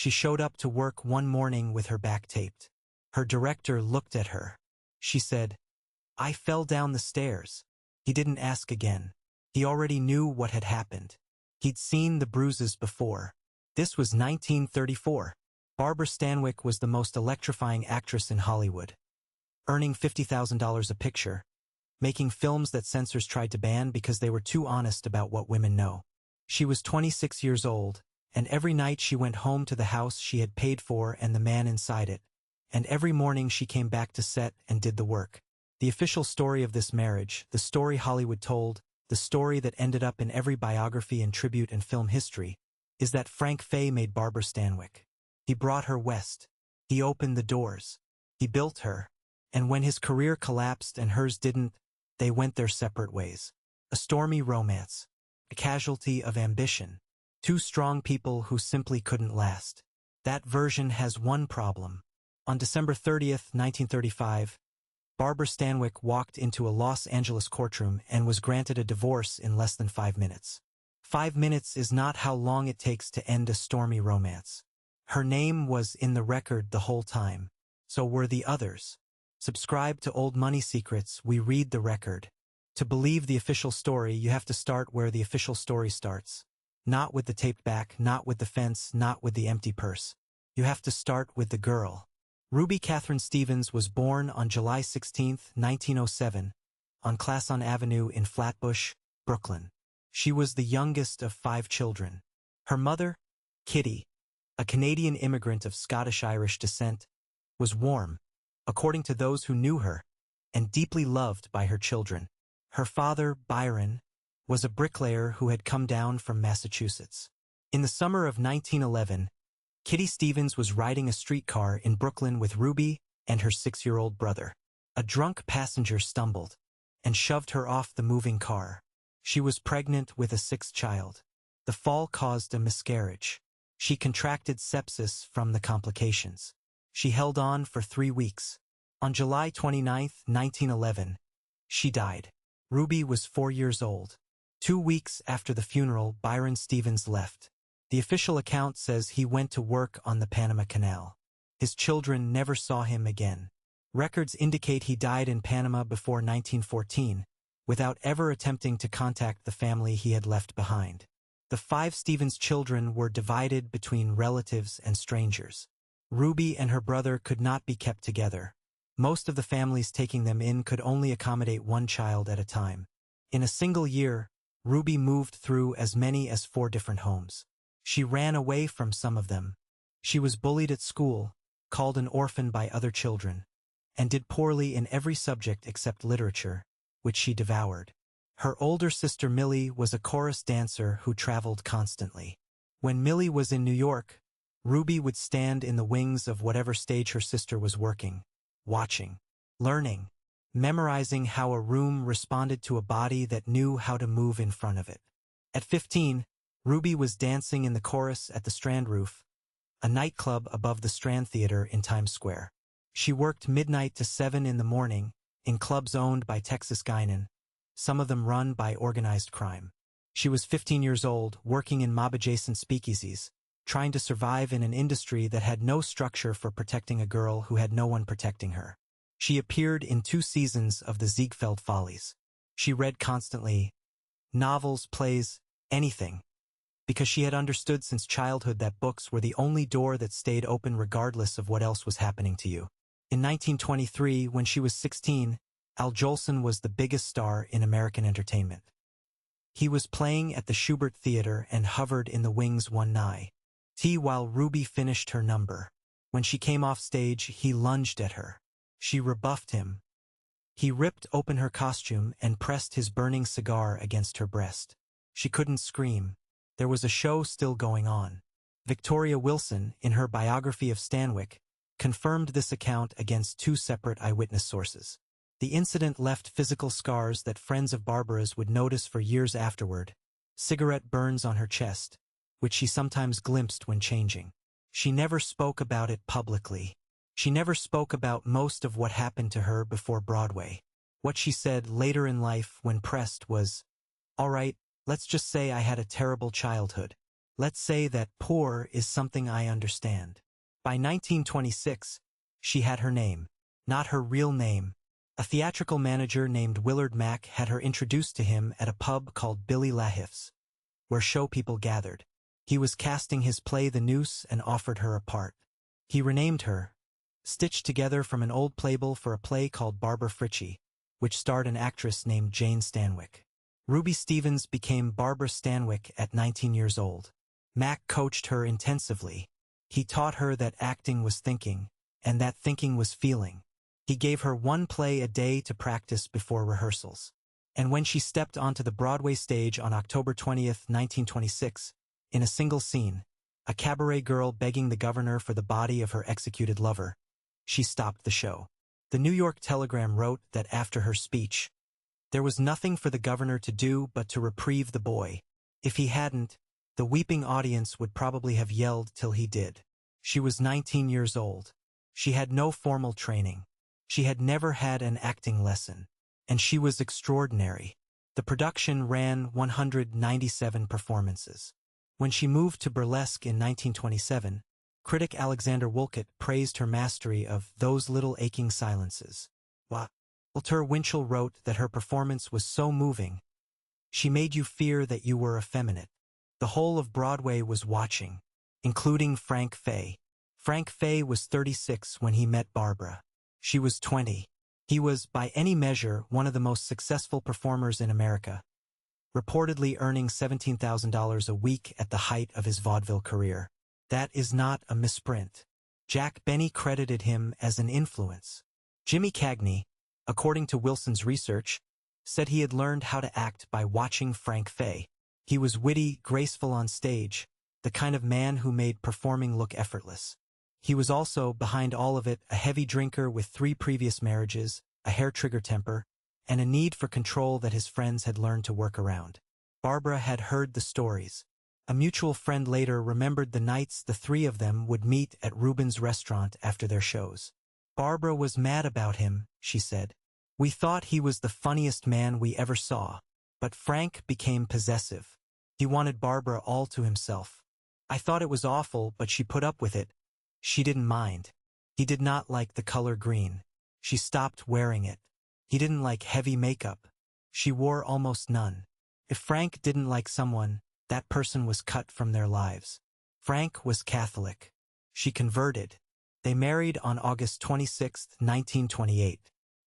She showed up to work one morning with her back taped. Her director looked at her. She said, "I fell down the stairs." He didn't ask again. He already knew what had happened. He'd seen the bruises before. This was 1934. Barbara Stanwyck was the most electrifying actress in Hollywood, earning $50,000 a picture, making films that censors tried to ban because they were too honest about what women know. She was 26 years old, and every night she went home to the house she had paid for and the man inside it, and every morning she came back to set and did the work. The official story of this marriage, the story Hollywood told, the story that ended up in every biography and tribute in film history, is that Frank Fay made Barbara Stanwyck. He brought her west. He opened the doors. He built her. And when his career collapsed and hers didn't, they went their separate ways. A stormy romance. A casualty of ambition. Two strong people who simply couldn't last. That version has one problem. On December 30th, 1935, Barbara Stanwyck walked into a Los Angeles courtroom and was granted a divorce in less than 5 minutes. 5 minutes is not how long it takes to end a stormy romance. Her name was in the record the whole time. So were the others. Subscribe to Old Money Secrets. We read the record. To believe the official story, you have to start where the official story starts. Not with the taped back, not with the fence, not with the empty purse. You have to start with the girl. Ruby Catherine Stevens was born on July 16, 1907, on Classon Avenue in Flatbush, Brooklyn. She was the youngest of 5 children. Her mother, Kitty, a Canadian immigrant of Scottish-Irish descent, was warm, according to those who knew her, and deeply loved by her children. Her father, Byron, was a bricklayer who had come down from Massachusetts. In the summer of 1911, Kitty Stevens was riding a streetcar in Brooklyn with Ruby and her 6-year-old brother. A drunk passenger stumbled and shoved her off the moving car. She was pregnant with a 6th child. The fall caused a miscarriage. She contracted sepsis from the complications. She held on for 3 weeks. On July 29, 1911, she died. Ruby was 4 years old. 2 weeks after the funeral, Byron Stevens left. The official account says he went to work on the Panama Canal. His children never saw him again. Records indicate he died in Panama before 1914, without ever attempting to contact the family he had left behind. The 5 Stevens children were divided between relatives and strangers. Ruby and her brother could not be kept together. Most of the families taking them in could only accommodate 1 child at a time. In a single year, Ruby moved through as many as 4 different homes. She ran away from some of them. She was bullied at school, called an orphan by other children, and did poorly in every subject except literature, which she devoured. Her older sister Millie was a chorus dancer who traveled constantly. When Millie was in New York, Ruby would stand in the wings of whatever stage her sister was working, watching, learning, memorizing how a room responded to a body that knew how to move in front of it. At 15, Ruby was dancing in the chorus at the Strand Roof, a nightclub above the Strand Theater in Times Square. She worked midnight to 7 in the morning in clubs owned by Texas Guinan, some of them run by organized crime. She was 15 years old, working in mob-adjacent speakeasies, trying to survive in an industry that had no structure for protecting a girl who had no one protecting her. She appeared in 2 seasons of the Ziegfeld Follies. She read constantly, novels, plays, anything, because she had understood since childhood that books were the only door that stayed open regardless of what else was happening to you. In 1923, when she was 16, Al Jolson was the biggest star in American entertainment. He was playing at the Schubert Theater and hovered in the wings one night, while Ruby finished her number. When she came off stage, he lunged at her. She rebuffed him. He ripped open her costume and pressed his burning cigar against her breast. She couldn't scream. There was a show still going on. Victoria Wilson, in her biography of Stanwyck, confirmed this account against 2 separate eyewitness sources. The incident left physical scars that friends of Barbara's would notice for years afterward, cigarette burns on her chest, which she sometimes glimpsed when changing. She never spoke about it publicly. She never spoke about most of what happened to her before Broadway. What she said later in life when pressed was, "All right, let's just say I had a terrible childhood. Let's say that poor is something I understand. By 1926, she had her name, not her real name. A theatrical manager named Willard Mack had her introduced to him at a pub called Billy Lahiff's, where show people gathered. He was casting his play The Noose and offered her a part. He renamed her, stitched together from an old playbill for a play called Barbara Fritchie, which starred an actress named Jane Stanwyck. Ruby Stevens became Barbara Stanwyck at 19 years old. Mack coached her intensively. He taught her that acting was thinking, and that thinking was feeling. He gave her one play a day to practice before rehearsals. And when she stepped onto the Broadway stage on October 20th, 1926, in a single scene, a cabaret girl begging the governor for the body of her executed lover, she stopped the show. The New York Telegram wrote that after her speech, there was nothing for the governor to do but to reprieve the boy. If he hadn't, the weeping audience would probably have yelled till he did. She was 19 years old. She had no formal training. She had never had an acting lesson. And she was extraordinary. The production ran 197 performances. When she moved to burlesque in 1927, critic Alexander Wolcott praised her mastery of those little aching silences. Walter Winchell wrote that her performance was so moving, she made you fear that you were effeminate. The whole of Broadway was watching, including Frank Fay. Frank Fay was 36 when he met Barbara. She was 20. He was, by any measure, one of the most successful performers in America, reportedly earning $17,000 a week at the height of his vaudeville career. That is not a misprint. Jack Benny credited him as an influence. Jimmy Cagney, according to Wilson's research, said he had learned how to act by watching Frank Fay. He was witty, graceful on stage, the kind of man who made performing look effortless. He was also, behind all of it, a heavy drinker with 3 previous marriages, a hair-trigger temper, and a need for control that his friends had learned to work around. Barbara had heard the stories. A mutual friend later remembered the nights the 3 of them would meet at Reuben's restaurant after their shows. Barbara was mad about him, she said. We thought he was the funniest man we ever saw. But Frank became possessive. He wanted Barbara all to himself. I thought it was awful, but she put up with it. She didn't mind. He did not like the color green. She stopped wearing it. He didn't like heavy makeup. She wore almost none. If Frank didn't like someone, that person was cut from their lives. Frank was Catholic. She converted. They married on August 26, 1928.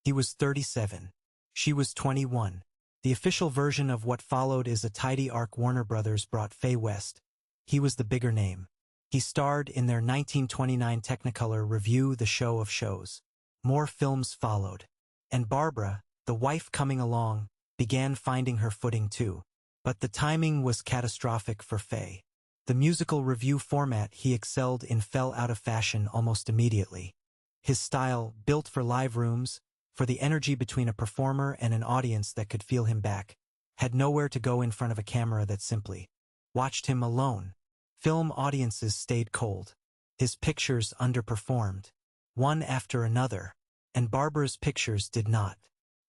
He was 37. She was 21. The official version of what followed is a tidy arc Warner Brothers brought Fay West. He was the bigger name. He starred in their 1929 Technicolor review The Show of Shows. More films followed. And Barbara, the wife coming along, began finding her footing too. But the timing was catastrophic for Fay. The musical review format he excelled in fell out of fashion almost immediately. His style, built for live rooms, for the energy between a performer and an audience that could feel him back, had nowhere to go in front of a camera that simply watched him alone. Film audiences stayed cold. His pictures underperformed, one after another, and Barbara's pictures did not.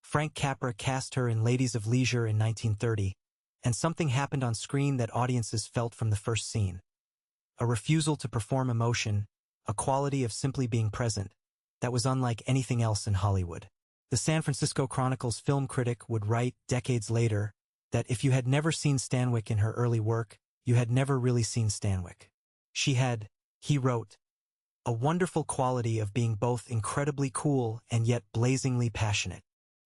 Frank Capra cast her in Ladies of Leisure in 1930, and something happened on screen that audiences felt from the first scene. A refusal to perform emotion, a quality of simply being present, that was unlike anything else in Hollywood. The San Francisco Chronicle's film critic would write decades later that if you had never seen Stanwyck in her early work, you had never really seen Stanwyck. She had, he wrote, a wonderful quality of being both incredibly cool and yet blazingly passionate.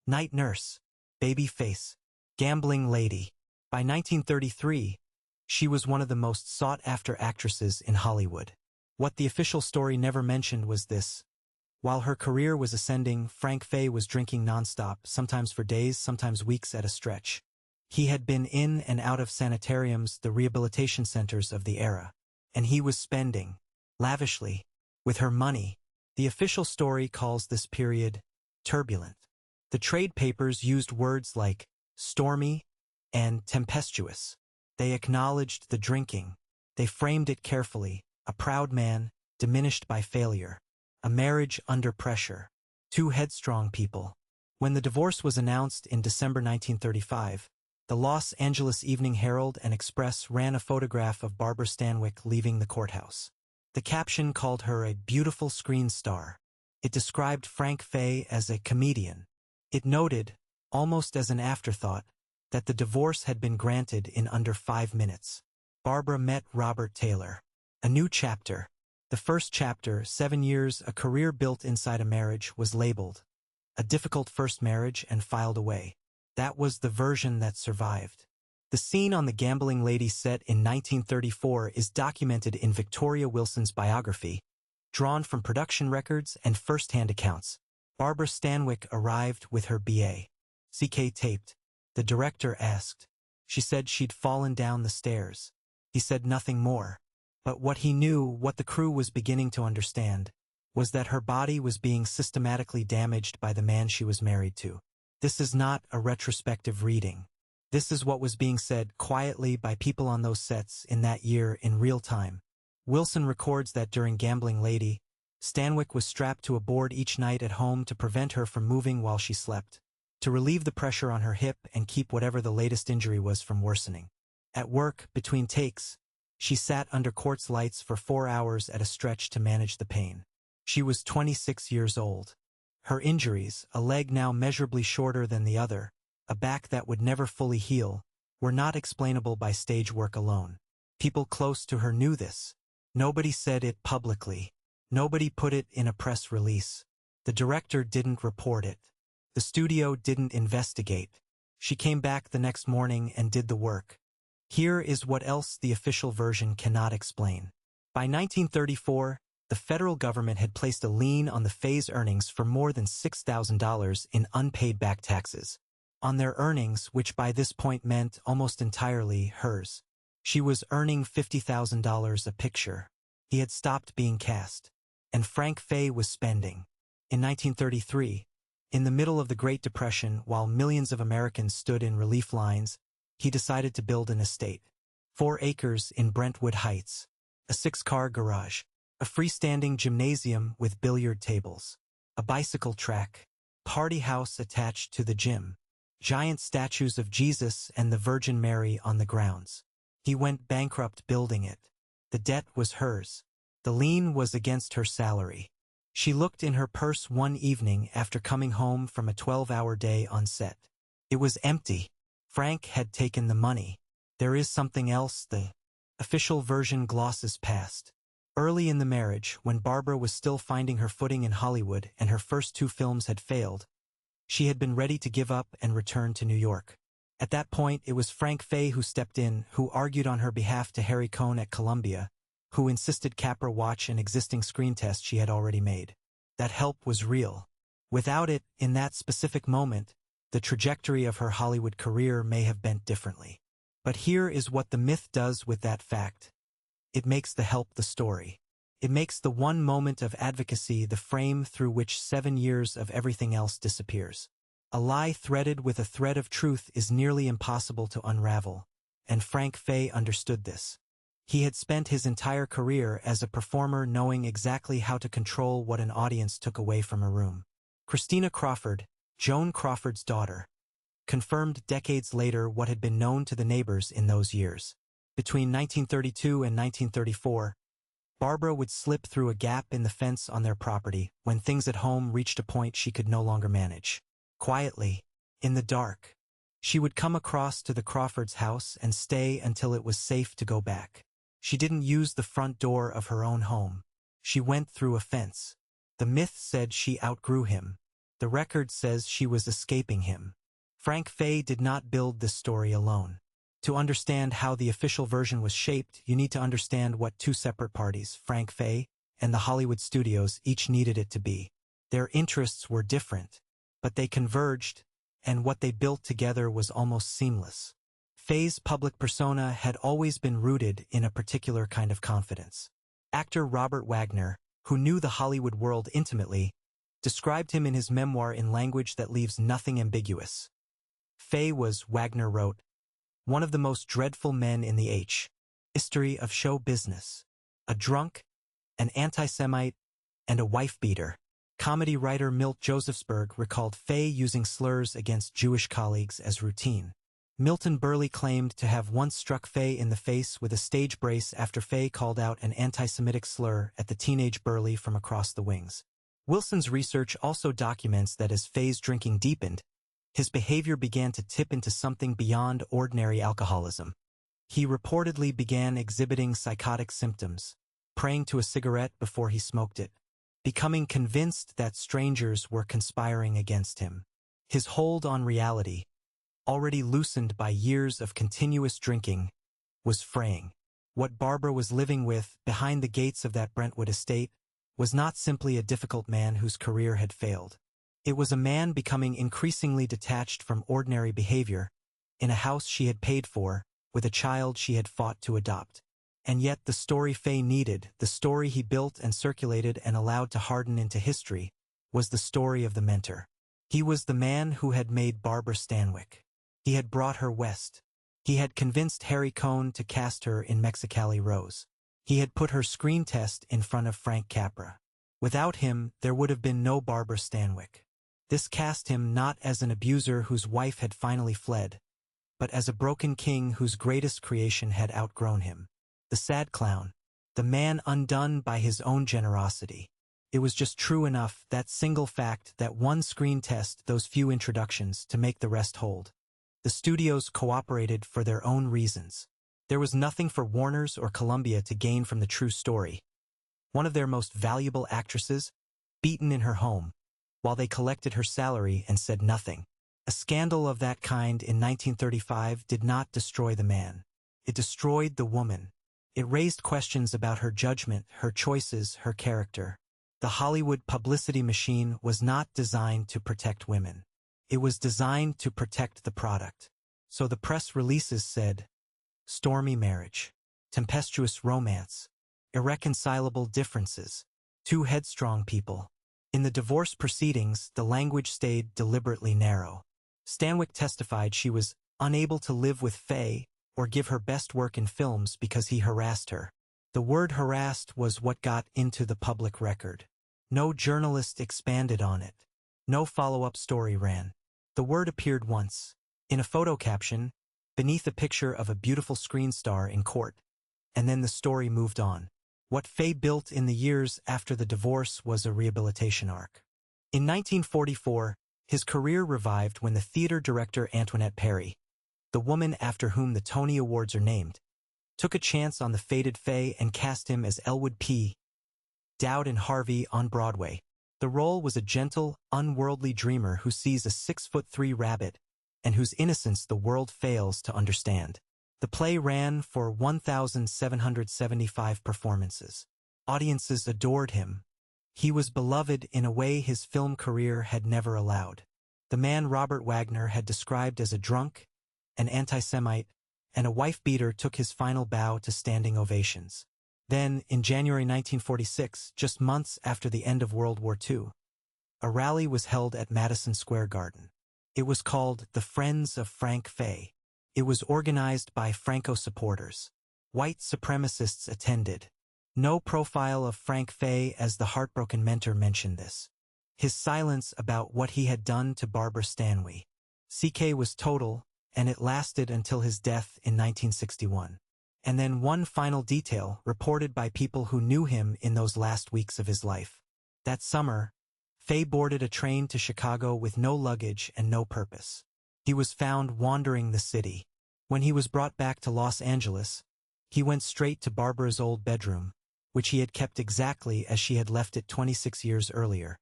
Night nurse, baby face, gambling lady. By 1933, she was one of the most sought-after actresses in Hollywood. What the official story never mentioned was this. While her career was ascending, Frank Fay was drinking nonstop, sometimes for days, sometimes weeks at a stretch. He had been in and out of sanitariums, the rehabilitation centers of the era, and he was spending, lavishly, with her money. The official story calls this period turbulent. The trade papers used words like stormy and tempestuous. They acknowledged the drinking. They framed it carefully, a proud man, diminished by failure, a marriage under pressure, 2 headstrong people. When the divorce was announced in December 1935, The Los Angeles Evening Herald and Express ran a photograph of Barbara Stanwyck leaving the courthouse. The caption called her a beautiful screen star. It described Frank Fay as a comedian. It noted, almost as an afterthought, that the divorce had been granted in under 5 minutes. Barbara met Robert Taylor. A new chapter. The first chapter, 7 years, a career built inside a marriage, was labeled a difficult first marriage and filed away. That was the version that survived. The scene on the gambling lady set in 1934 is documented in Victoria Wilson's biography, drawn from production records and first-hand accounts. Barbara Stanwyck arrived with her BA. CK taped. The director asked. She said she'd fallen down the stairs. He said nothing more. But what he knew, what the crew was beginning to understand, was that her body was being systematically damaged by the man she was married to. This is not a retrospective reading. This is what was being said quietly by people on those sets in that year in real time. Wilson records that during Gambling Lady, Stanwyck was strapped to a board each night at home to prevent her from moving while she slept, to relieve the pressure on her hip and keep whatever the latest injury was from worsening. At work, between takes, she sat under quartz lights for 4 hours at a stretch to manage the pain. She was 26 years old. Her injuries, a leg now measurably shorter than the other, a back that would never fully heal, were not explainable by stage work alone. People close to her knew this. Nobody said it publicly. Nobody put it in a press release. The director didn't report it. The studio didn't investigate. She came back the next morning and did the work. Here is what else the official version cannot explain. By 1934, the federal government had placed a lien on the Fay's earnings for more than $6,000 in unpaid back taxes. On their earnings, which by this point meant almost entirely hers. She was earning $50,000 a picture. He had stopped being cast. And Frank Fay was spending. In 1933, in the middle of the Great Depression, while millions of Americans stood in relief lines, he decided to build an estate. 4 acres in Brentwood Heights. A 6-car garage. A freestanding gymnasium with billiard tables. A bicycle track. Party house attached to the gym. Giant statues of Jesus and the Virgin Mary on the grounds. He went bankrupt building it. The debt was hers. The lien was against her salary. She looked in her purse one evening after coming home from a 12-hour day on set. It was empty. Frank had taken the money. There is something else, the official version glosses past. Early in the marriage, when Barbara was still finding her footing in Hollywood and her first 2 films had failed, she had been ready to give up and return to New York. At that point, it was Frank Fay who stepped in, who argued on her behalf to Harry Cohn at Columbia, who insisted Capra watch an existing screen test she had already made. That help was real. Without it, in that specific moment, the trajectory of her Hollywood career may have bent differently. But here is what the myth does with that fact. It makes the help the story. It makes the one moment of advocacy the frame through which 7 years of everything else disappears. A lie threaded with a thread of truth is nearly impossible to unravel, and Frank Fay understood this. He had spent his entire career as a performer knowing exactly how to control what an audience took away from a room. Christina Crawford, Joan Crawford's daughter, confirmed decades later what had been known to the neighbors in those years. Between 1932 and 1934, Barbara would slip through a gap in the fence on their property when things at home reached a point she could no longer manage. Quietly, in the dark, she would come across to the Crawfords' house and stay until it was safe to go back. She didn't use the front door of her own home. She went through a fence. The myth said she outgrew him. The record says she was escaping him. Frank Fay did not build this story alone. To understand how the official version was shaped, you need to understand what 2 separate parties, Frank Fay and the Hollywood studios, each needed it to be. Their interests were different, but they converged, and what they built together was almost seamless. Fay's public persona had always been rooted in a particular kind of confidence. Actor Robert Wagner, who knew the Hollywood world intimately, described him in his memoir in language that leaves nothing ambiguous. Fay was, Wagner wrote, one of the most dreadful men in the history of show business. A drunk, an anti-Semite, and a wife-beater. Comedy writer Milt Josephsberg recalled Fay using slurs against Jewish colleagues as routine. Milton Berle claimed to have once struck Faye in the face with a stage brace after Faye called out an anti-Semitic slur at the teenage Berle from across the wings. Wilson's research also documents that as Faye's drinking deepened, his behavior began to tip into something beyond ordinary alcoholism. He reportedly began exhibiting psychotic symptoms, praying to a cigarette before he smoked it, becoming convinced that strangers were conspiring against him. His hold on reality, already loosened by years of continuous drinking, was fraying. What Barbara was living with behind the gates of that Brentwood estate was not simply a difficult man whose career had failed. It was a man becoming increasingly detached from ordinary behavior, in a house she had paid for, with a child she had fought to adopt. And yet the story Faye needed, the story he built and circulated and allowed to harden into history, was the story of the mentor. He was the man who had made Barbara Stanwyck. He had brought her west. He had convinced Harry Cohn to cast her in Mexicali Rose. He had put her screen test in front of Frank Capra. Without him, there would have been no Barbara Stanwyck. This cast him not as an abuser whose wife had finally fled, but as a broken king whose greatest creation had outgrown him. The sad clown, the man undone by his own generosity. It was just true enough, that single fact, that one screen test, those few introductions, to make the rest hold. The studios cooperated for their own reasons. There was nothing for Warner's or Columbia to gain from the true story. One of their most valuable actresses, beaten in her home, while they collected her salary and said nothing. A scandal of that kind in 1935 did not destroy the man. It destroyed the woman. It raised questions about her judgment, her choices, her character. The Hollywood publicity machine was not designed to protect women. It was designed to protect the product. So the press releases said, stormy marriage, tempestuous romance, irreconcilable differences, two headstrong people. In the divorce proceedings, the language stayed deliberately narrow. Stanwyck testified she was unable to live with Faye or give her best work in films because he harassed her. The word harassed was what got into the public record. No journalist expanded on it. No follow-up story ran. The word appeared once, in a photo caption, beneath a picture of a beautiful screen star in court, and then the story moved on. What Faye built in the years after the divorce was a rehabilitation arc. In 1944, his career revived when the theater director Antoinette Perry, the woman after whom the Tony Awards are named, took a chance on the faded Faye and cast him as Elwood P. Dowd in Harvey on Broadway. The role was a gentle, unworldly dreamer who sees a 6'3" rabbit and whose innocence the world fails to understand. The play ran for 1,775 performances. Audiences adored him. He was beloved in a way his film career had never allowed. The man Robert Wagner had described as a drunk, an anti-Semite, and a wife-beater took his final bow to standing ovations. Then, in January 1946, just months after the end of World War II, a rally was held at Madison Square Garden. It was called the Friends of Frank Faye. It was organized by Franco supporters. White supremacists attended. No profile of Frank Faye as the heartbroken mentor mentioned this. His silence about what he had done to Barbara Stanwyck. CK was total, and it lasted until his death in 1961. And then one final detail reported by people who knew him in those last weeks of his life. That summer, Faye boarded a train to Chicago with no luggage and no purpose. He was found wandering the city. When he was brought back to Los Angeles, he went straight to Barbara's old bedroom, which he had kept exactly as she had left it 26 years earlier.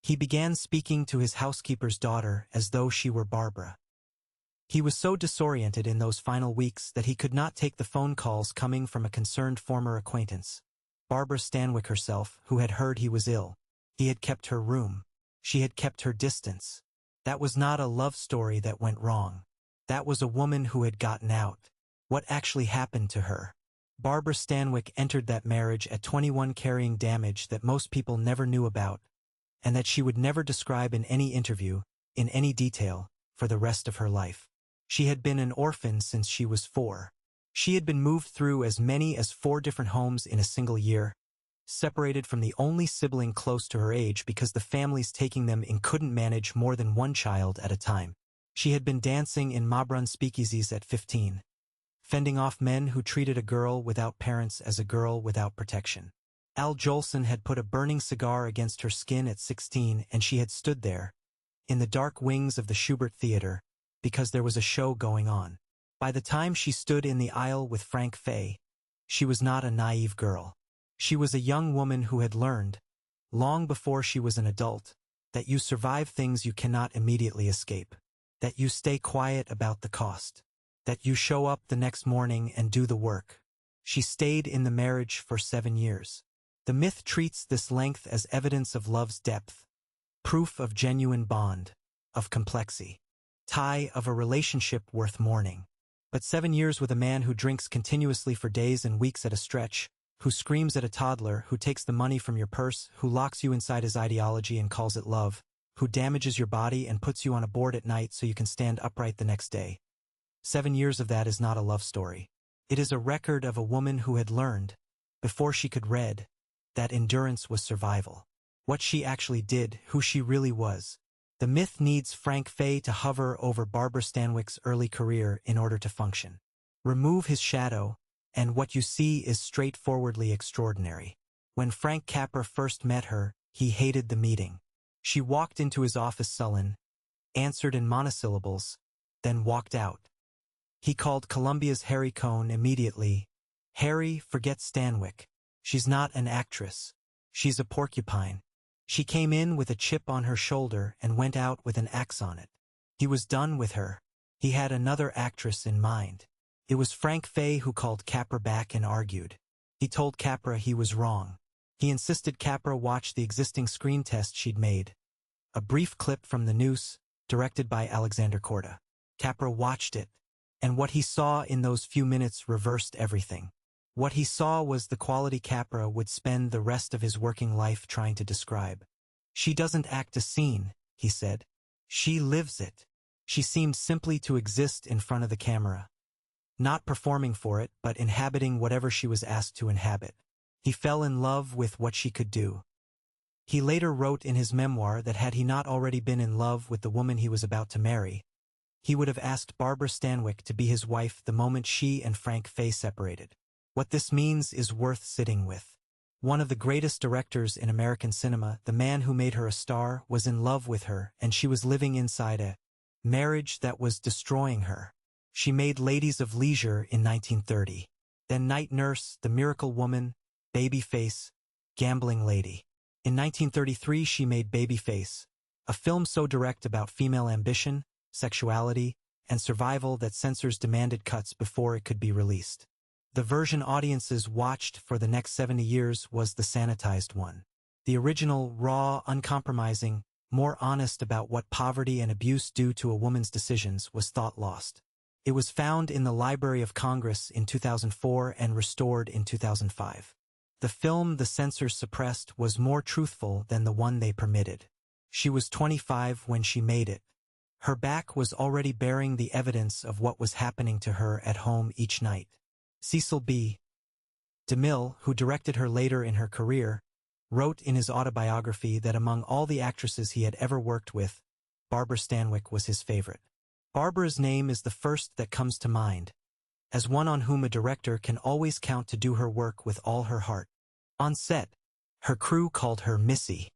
He began speaking to his housekeeper's daughter as though she were Barbara. He was so disoriented in those final weeks that he could not take the phone calls coming from a concerned former acquaintance, Barbara Stanwyck herself, who had heard he was ill. He had kept her room. She had kept her distance. That was not a love story that went wrong. That was a woman who had gotten out. What actually happened to her? Barbara Stanwyck entered that marriage at 21 carrying damage that most people never knew about, and that she would never describe in any interview, in any detail, for the rest of her life. She had been an orphan since she was 4. She had been moved through as many as 4 different homes in a single year, separated from the only sibling close to her age because the families taking them in couldn't manage more than one child at a time. She had been dancing in Mabrun speakeasies at 15, fending off men who treated a girl without parents as a girl without protection. Al Jolson had put a burning cigar against her skin at 16, and she had stood there, in the dark wings of the Schubert Theater, because there was a show going on. By the time she stood in the aisle with Frank Fay, she was not a naive girl. She was a young woman who had learned, long before she was an adult, that you survive things you cannot immediately escape, that you stay quiet about the cost, that you show up the next morning and do the work. She stayed in the marriage for 7 years. The myth treats this length as evidence of love's depth, proof of genuine bond, of complexity, tie of a relationship worth mourning. But 7 years with a man who drinks continuously for days and weeks at a stretch, who screams at a toddler, who takes the money from your purse, who locks you inside his ideology and calls it love, who damages your body and puts you on a board at night so you can stand upright the next day. 7 years of that is not a love story. It is a record of a woman who had learned, before she could read, that endurance was survival. What she actually did, who she really was. The myth needs Frank Fay to hover over Barbara Stanwyck's early career in order to function. Remove his shadow, and what you see is straightforwardly extraordinary. When Frank Capra first met her, he hated the meeting. She walked into his office sullen, answered in monosyllables, then walked out. He called Columbia's Harry Cohn immediately. Harry, forget Stanwyck. She's not an actress. She's a porcupine. She came in with a chip on her shoulder and went out with an axe on it. He was done with her. He had another actress in mind. It was Frank Fay who called Capra back and argued. He told Capra he was wrong. He insisted Capra watch the existing screen test she'd made. A brief clip from The Noose, directed by Alexander Korda. Capra watched it, and what he saw in those few minutes reversed everything. What he saw was the quality Capra would spend the rest of his working life trying to describe. She doesn't act a scene, he said. She lives it. She seemed simply to exist in front of the camera. Not performing for it, but inhabiting whatever she was asked to inhabit. He fell in love with what she could do. He later wrote in his memoir that had he not already been in love with the woman he was about to marry, he would have asked Barbara Stanwyck to be his wife the moment she and Frank Fay separated. What this means is worth sitting with. One of the greatest directors in American cinema, the man who made her a star, was in love with her, and she was living inside a marriage that was destroying her. She made Ladies of Leisure in 1930. Then Night Nurse, The Miracle Woman, Babyface, Gambling Lady. In 1933 she made Babyface, a film so direct about female ambition, sexuality, and survival that censors demanded cuts before it could be released. The version audiences watched for the next 70 years was the sanitized one. The original, raw, uncompromising, more honest about what poverty and abuse do to a woman's decisions, was thought lost. It was found in the Library of Congress in 2004 and restored in 2005. The film the censors suppressed was more truthful than the one they permitted. She was 25 when she made it. Her back was already bearing the evidence of what was happening to her at home each night. Cecil B. DeMille, who directed her later in her career, wrote in his autobiography that among all the actresses he had ever worked with, Barbara Stanwyck was his favorite. Barbara's name is the first that comes to mind, as one on whom a director can always count to do her work with all her heart. On set, her crew called her Missy.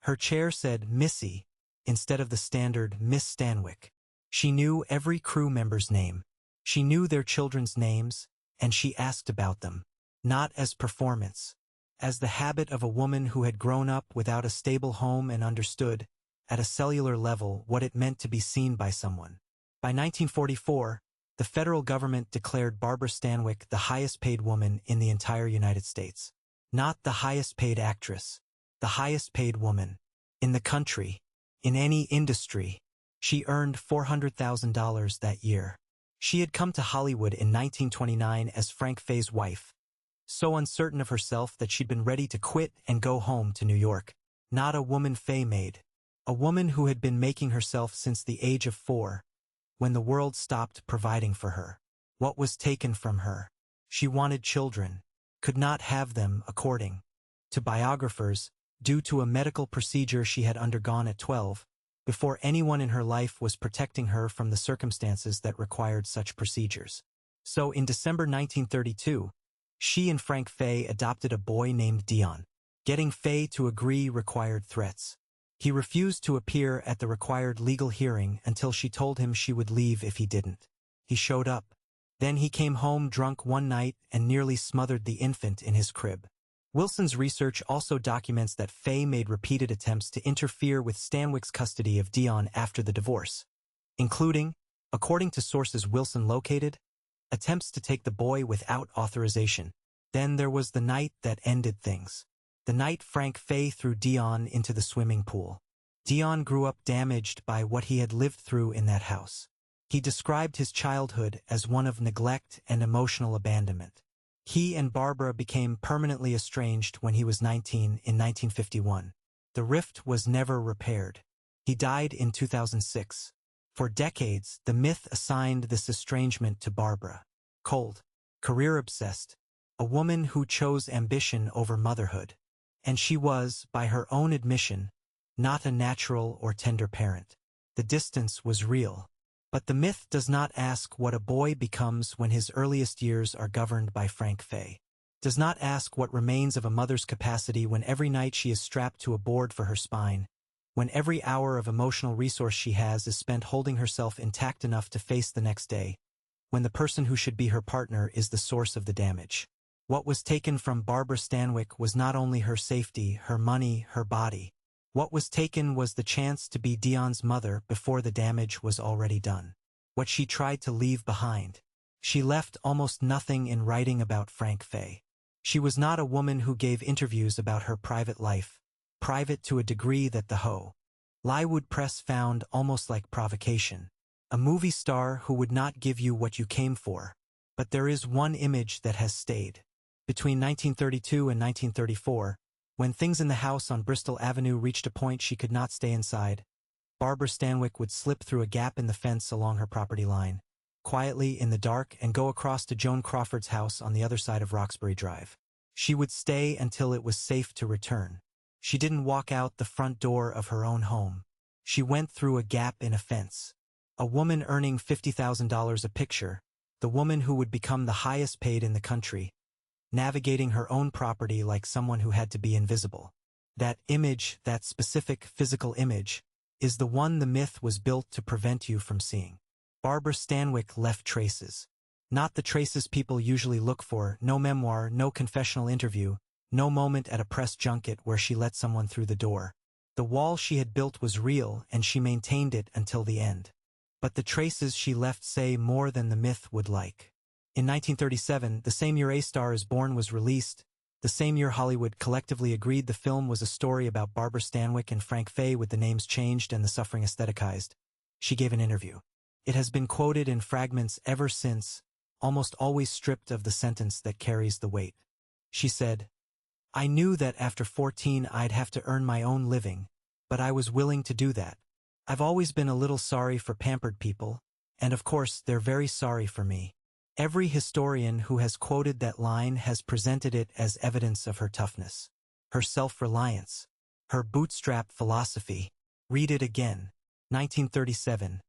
Her chair said Missy instead of the standard Miss Stanwyck. She knew every crew member's name. She knew their children's names, and she asked about them, not as performance, as the habit of a woman who had grown up without a stable home and understood, at a cellular level, what it meant to be seen by someone. By 1944, the federal government declared Barbara Stanwyck the highest-paid woman in the entire United States. Not the highest-paid actress, the highest-paid woman. In the country, in any industry. She earned $400,000 that year. She had come to Hollywood in 1929 as Frank Fay's wife, so uncertain of herself that she'd been ready to quit and go home to New York. Not a woman Fay made. A woman who had been making herself since the age of 4, when the world stopped providing for her. What was taken from her? She wanted children, could not have them, according to biographers, due to a medical procedure she had undergone at 12, before anyone in her life was protecting her from the circumstances that required such procedures. So in December 1932, she and Frank Fay adopted a boy named Dion. Getting Fay to agree required threats. He refused to appear at the required legal hearing until she told him she would leave if he didn't. He showed up. Then he came home drunk one night and nearly smothered the infant in his crib. Wilson's research also documents that Fay made repeated attempts to interfere with Stanwyck's custody of Dion after the divorce, including, according to sources Wilson located, attempts to take the boy without authorization. Then there was the night that ended things. The night Frank Fay threw Dion into the swimming pool. Dion grew up damaged by what he had lived through in that house. He described his childhood as one of neglect and emotional abandonment. He and Barbara became permanently estranged when he was 19 in 1951. The rift was never repaired. He died in 2006. For decades, the myth assigned this estrangement to Barbara. Cold, career-obsessed, a woman who chose ambition over motherhood. And she was, by her own admission, not a natural or tender parent. The distance was real. But the myth does not ask what a boy becomes when his earliest years are governed by Frank Fay. Does not ask what remains of a mother's capacity when every night she is strapped to a board for her spine, when every hour of emotional resource she has is spent holding herself intact enough to face the next day, when the person who should be her partner is the source of the damage. What was taken from Barbara Stanwyck was not only her safety, her money, her body. What was taken was the chance to be Dion's mother before the damage was already done. What she tried to leave behind. She left almost nothing in writing about Frank Fay. She was not a woman who gave interviews about her private life, private to a degree that the Hollywood press found almost like provocation. A movie star who would not give you what you came for. But there is one image that has stayed. Between 1932 and 1934, when things in the house on Bristol Avenue reached a point she could not stay inside, Barbara Stanwyck would slip through a gap in the fence along her property line, quietly in the dark, and go across to Joan Crawford's house on the other side of Roxbury Drive. She would stay until it was safe to return. She didn't walk out the front door of her own home. She went through a gap in a fence. A woman earning $50,000 a picture, the woman who would become the highest paid in the country, navigating her own property like someone who had to be invisible. That image, that specific physical image, is the one the myth was built to prevent you from seeing. Barbara Stanwyck left traces. Not the traces people usually look for, no memoir, no confessional interview, no moment at a press junket where she let someone through the door. The wall she had built was real and she maintained it until the end. But the traces she left say more than the myth would like. In 1937, the same year A Star is Born was released, the same year Hollywood collectively agreed the film was a story about Barbara Stanwyck and Frank Fay with the names changed and the suffering aestheticized. She gave an interview. It has been quoted in fragments ever since, almost always stripped of the sentence that carries the weight. She said, "I knew that after 14 I'd have to earn my own living, but I was willing to do that. I've always been a little sorry for pampered people, and of course they're very sorry for me." Every historian who has quoted that line has presented it as evidence of her toughness, her self-reliance, her bootstrap philosophy. Read it again. 1937.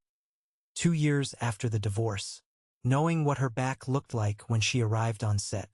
2 years after the divorce. Knowing what her back looked like when she arrived on set.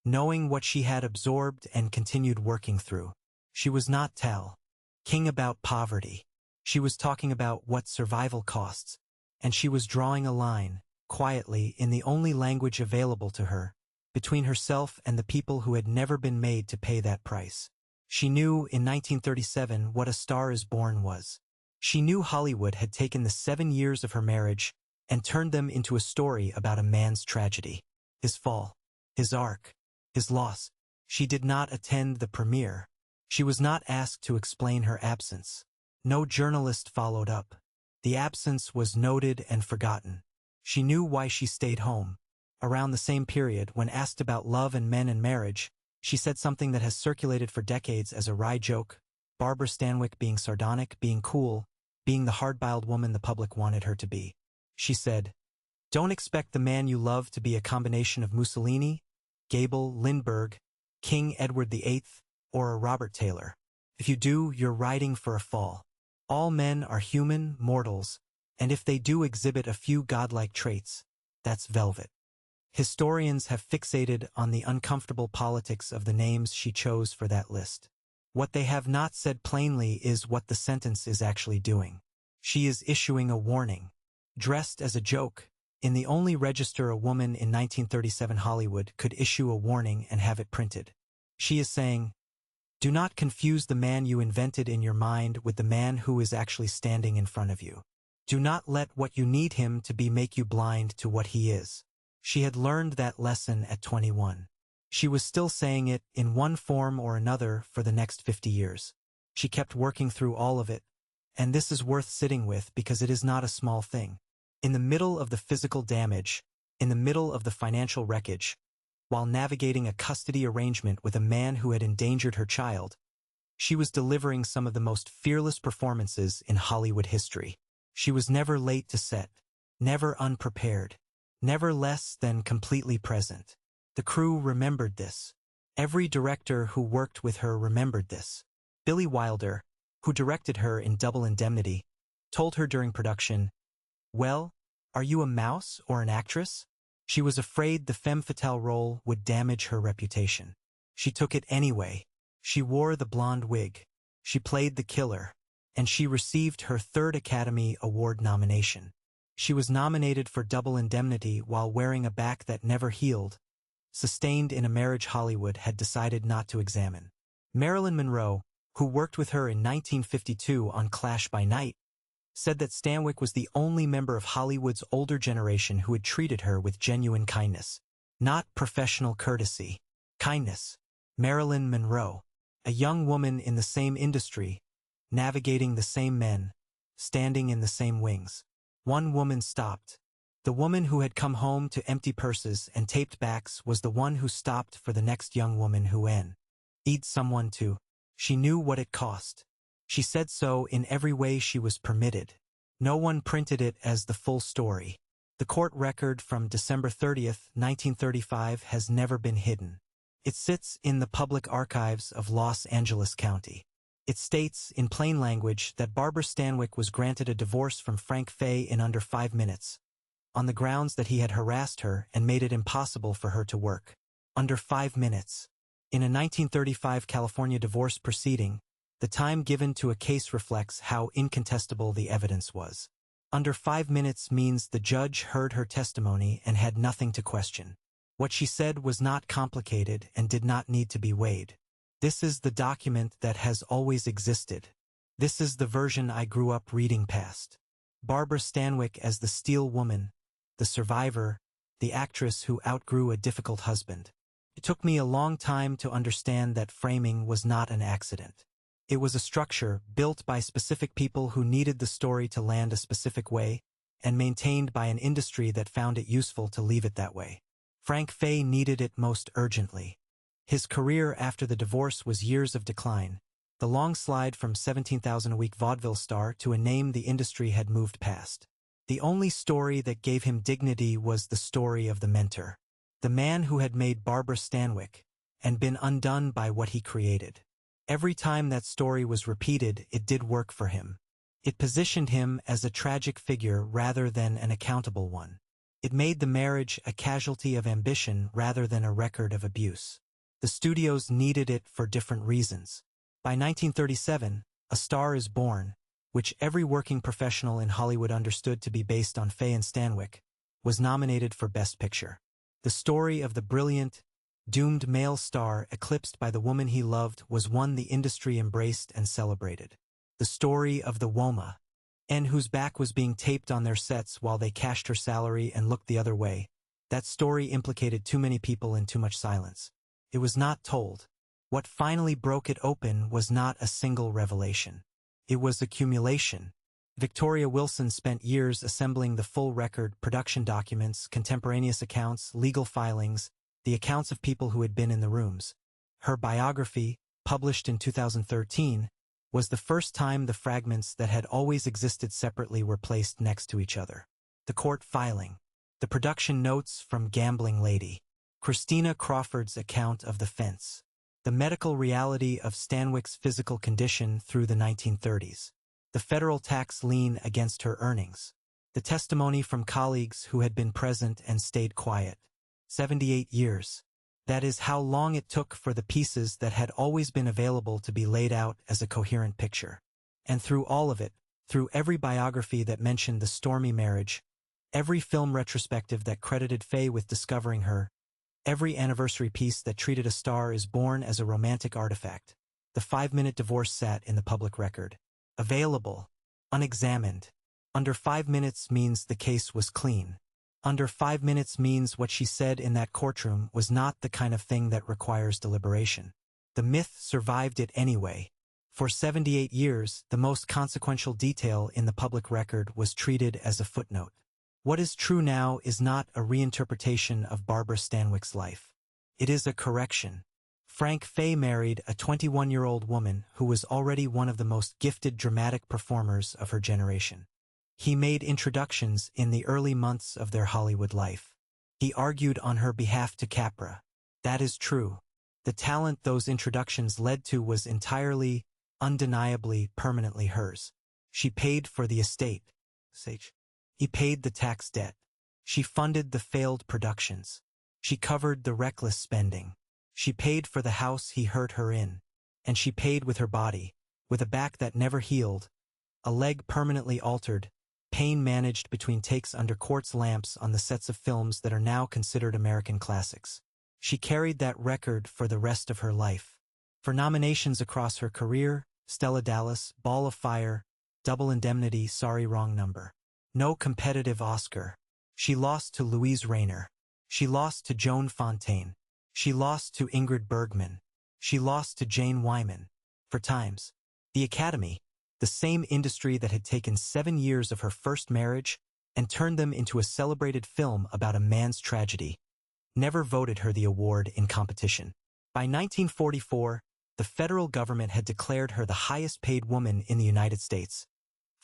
Knowing what she had absorbed and continued working through. She was not talking about poverty. She was talking about what survival costs. And she was drawing a line, quietly, in the only language available to her, between herself and the people who had never been made to pay that price. She knew in 1937 what A Star is Born was. She knew Hollywood had taken the 7 years of her marriage and turned them into a story about a man's tragedy. His fall, his arc, his loss. She did not attend the premiere. She was not asked to explain her absence. No journalist followed up. The absence was noted and forgotten. She knew why she stayed home. Around the same period, when asked about love and men and marriage, she said something that has circulated for decades as a wry joke, Barbara Stanwyck being sardonic, being cool, being the hard-boiled woman the public wanted her to be. She said, "Don't expect the man you love to be a combination of Mussolini, Gable, Lindbergh, King Edward VIII, or a Robert Taylor. If you do, you're riding for a fall." All men are human, mortals, and if they do exhibit a few godlike traits, that's velvet. Historians have fixated on the uncomfortable politics of the names she chose for that list. What they have not said plainly is what the sentence is actually doing. She is issuing a warning. Dressed as a joke, in the only register a woman in 1937 Hollywood could issue a warning and have it printed. She is saying, do not confuse the man you invented in your mind with the man who is actually standing in front of you. Do not let what you need him to be make you blind to what he is. She had learned that lesson at 21. She was still saying it in one form or another for the next 50 years. She kept working through all of it, and this is worth sitting with because it is not a small thing. In the middle of the physical damage, in the middle of the financial wreckage, while navigating a custody arrangement with a man who had endangered her child, she was delivering some of the most fearless performances in Hollywood history. She was never late to set, never unprepared, never less than completely present. The crew remembered this. Every director who worked with her remembered this. Billy Wilder, who directed her in Double Indemnity, told her during production, "Well, are you a mouse or an actress?" She was afraid the femme fatale role would damage her reputation. She took it anyway. She wore the blonde wig. She played the killer, and she received her third Academy Award nomination. She was nominated for Double Indemnity while wearing a back that never healed, sustained in a marriage Hollywood had decided not to examine. Marilyn Monroe, who worked with her in 1952 on Clash by Night, said that Stanwyck was the only member of Hollywood's older generation who had treated her with genuine kindness. Not professional courtesy. Kindness. Marilyn Monroe, a young woman in the same industry, navigating the same men, standing in the same wings. One woman stopped. The woman who had come home to empty purses and taped backs was the one who stopped for the next young woman who needed someone to. She knew what it cost. She said so in every way she was permitted. No one printed it as the full story. The court record from December 30th, 1935 has never been hidden. It sits in the public archives of Los Angeles County. It states, in plain language, that Barbara Stanwyck was granted a divorce from Frank Fay in under 5 minutes, on the grounds that he had harassed her and made it impossible for her to work. Under 5 minutes. In a 1935 California divorce proceeding, the time given to a case reflects how incontestable the evidence was. Under 5 minutes means the judge heard her testimony and had nothing to question. What she said was not complicated and did not need to be weighed. This is the document that has always existed. This is the version I grew up reading past. Barbara Stanwyck as the steel woman, the survivor, the actress who outgrew a difficult husband. It took me a long time to understand that framing was not an accident. It was a structure built by specific people who needed the story to land a specific way, and maintained by an industry that found it useful to leave it that way. Frank Fay needed it most urgently. His career after the divorce was years of decline. The long slide from 17,000 a week vaudeville star to a name the industry had moved past. The only story that gave him dignity was the story of the mentor. The man who had made Barbara Stanwyck, and been undone by what he created. Every time that story was repeated, it did work for him. It positioned him as a tragic figure rather than an accountable one. It made the marriage a casualty of ambition rather than a record of abuse. The studios needed it for different reasons. By 1937, A Star is Born, which every working professional in Hollywood understood to be based on Fay and Stanwyck, was nominated for Best Picture. The story of the brilliant, doomed male star eclipsed by the woman he loved was one the industry embraced and celebrated. The story of the Woma, whose back was being taped on their sets while they cashed her salary and looked the other way. That story implicated too many people in too much silence. It was not told. What finally broke it open was not a single revelation. It was accumulation. Victoria Wilson spent years assembling the full record, production documents, contemporaneous accounts, legal filings, the accounts of people who had been in the rooms. Her biography, published in 2013, was the first time the fragments that had always existed separately were placed next to each other. The court filing. The production notes from Gambling Lady. Christina Crawford's account of the fence. The medical reality of Stanwyck's physical condition through the 1930s. the federal tax lien against her earnings, the testimony from colleagues who had been present and stayed quiet. 78 years. That is how long it took for the pieces that had always been available to be laid out as a coherent picture. And through all of it, through every biography that mentioned the stormy marriage, every film retrospective that credited Faye with discovering her, every anniversary piece that treated A Star Is Born as a romantic artifact, the 5-minute divorce sat in the public record. Available. Unexamined. Under 5 minutes means the case was clean. Under 5 minutes means what she said in that courtroom was not the kind of thing that requires deliberation. The myth survived it anyway. For 78 years, the most consequential detail in the public record was treated as a footnote. What is true now is not a reinterpretation of Barbara Stanwyck's life. It is a correction. Frank Faye married a 21-year-old woman who was already one of the most gifted dramatic performers of her generation. He made introductions in the early months of their Hollywood life. He argued on her behalf to Capra. That is true. The talent those introductions led to was entirely, undeniably, permanently hers. She paid for the estate. He paid the tax debt. She funded the failed productions. She covered the reckless spending. She paid for the house he hurt her in. And she paid with her body, with a back that never healed, a leg permanently altered, pain managed between takes under quartz lamps on the sets of films that are now considered American classics. She carried that record for the rest of her life. For nominations across her career, Stella Dallas, Ball of Fire, Double Indemnity, Sorry Wrong Number. No competitive Oscar. She lost to Louise Rayner. She lost to Joan Fontaine. She lost to Ingrid Bergman. She lost to Jane Wyman. For Times. The Academy, the same industry that had taken 7 years of her first marriage and turned them into a celebrated film about a man's tragedy, never voted her the award in competition. By 1944, the federal government had declared her the highest-paid woman in the United States.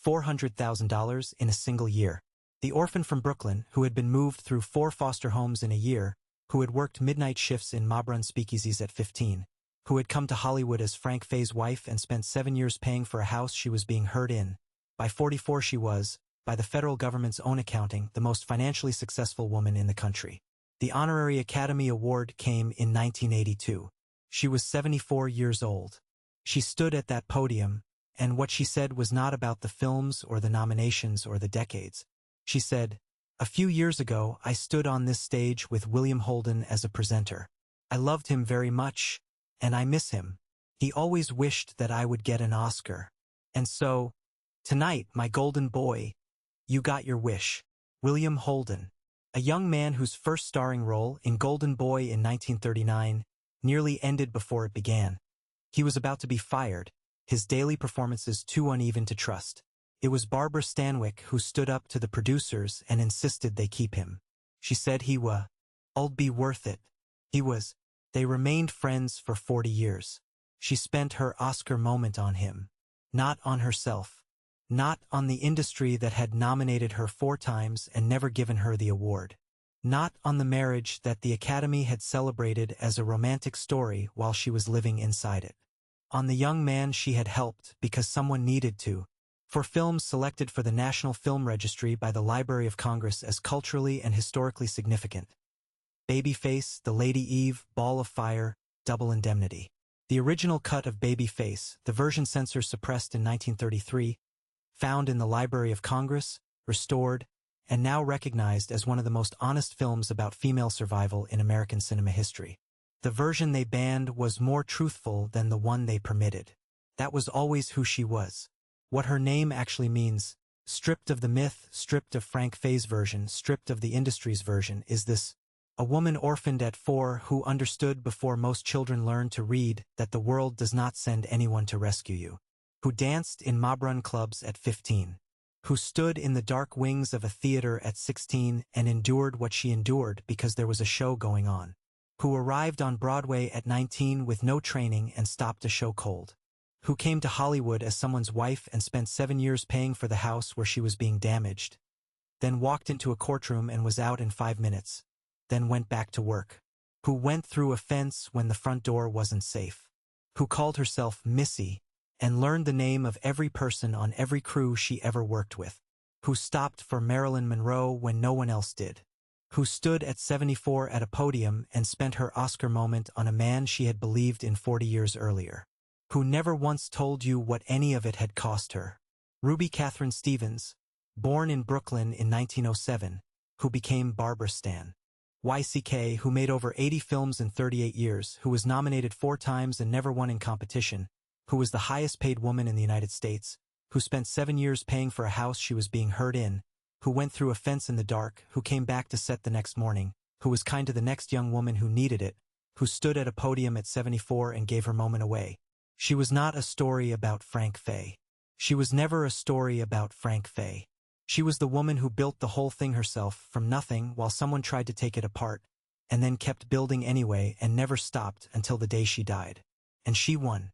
$400,000 in a single year. The orphan from Brooklyn, who had been moved through 4 foster homes in a year, who had worked midnight shifts in mob run speakeasies at 15, who had come to Hollywood as Frank Faye's wife and spent 7 years paying for a house she was being hurt in. By 44 she was, by the federal government's own accounting, the most financially successful woman in the country. The Honorary Academy Award came in 1982. She was 74 years old. She stood at that podium, and what she said was not about the films or the nominations or the decades. She said, "A few years ago, I stood on this stage with William Holden as a presenter. I loved him very much, and I miss him. He always wished that I would get an Oscar. And so, tonight, my golden boy, you got your wish." William Holden, a young man whose first starring role in Golden Boy in 1939 nearly ended before it began. He was about to be fired, his daily performances too uneven to trust. It was Barbara Stanwyck who stood up to the producers and insisted they keep him. She said he wa, "'Ull be worth it." He was. They remained friends for 40 years. She spent her Oscar moment on him, not on herself, not on the industry that had nominated her 4 times and never given her the award, not on the marriage that the Academy had celebrated as a romantic story while she was living inside it, on the young man she had helped because someone needed to, for films selected for the National Film Registry by the Library of Congress as culturally and historically significant. Babyface, The Lady Eve, Ball of Fire, Double Indemnity. The original cut of Babyface, the version censor suppressed in 1933, found in the Library of Congress, restored, and now recognized as one of the most honest films about female survival in American cinema history. The version they banned was more truthful than the one they permitted. That was always who she was. What her name actually means, stripped of the myth, stripped of Frank Faye's version, stripped of the industry's version, is this: a woman orphaned at 4 who understood before most children learned to read that the world does not send anyone to rescue you, who danced in mob-run clubs at 15, who stood in the dark wings of a theater at 16 and endured what she endured because there was a show going on, who arrived on Broadway at 19 with no training and stopped a show cold, who came to Hollywood as someone's wife and spent 7 years paying for the house where she was being damaged, then walked into a courtroom and was out in 5 minutes, then went back to work, who went through a fence when the front door wasn't safe, who called herself Missy and learned the name of every person on every crew she ever worked with, who stopped for Marilyn Monroe when no one else did, who stood at 74 at a podium and spent her Oscar moment on a man she had believed in 40 years earlier, who never once told you what any of it had cost her. Ruby Catherine Stevens, born in Brooklyn in 1907, who became Barbara Stan. YCK, who made over 80 films in 38 years, who was nominated 4 times and never won in competition, who was the highest paid woman in the United States, who spent 7 years paying for a house she was being hurt in, who went through a fence in the dark, who came back to set the next morning, who was kind to the next young woman who needed it, who stood at a podium at 74 and gave her moment away. She was not a story about Frank Fay. She was never a story about Frank Fay. She was the woman who built the whole thing herself from nothing while someone tried to take it apart, and then kept building anyway and never stopped until the day she died. And she won.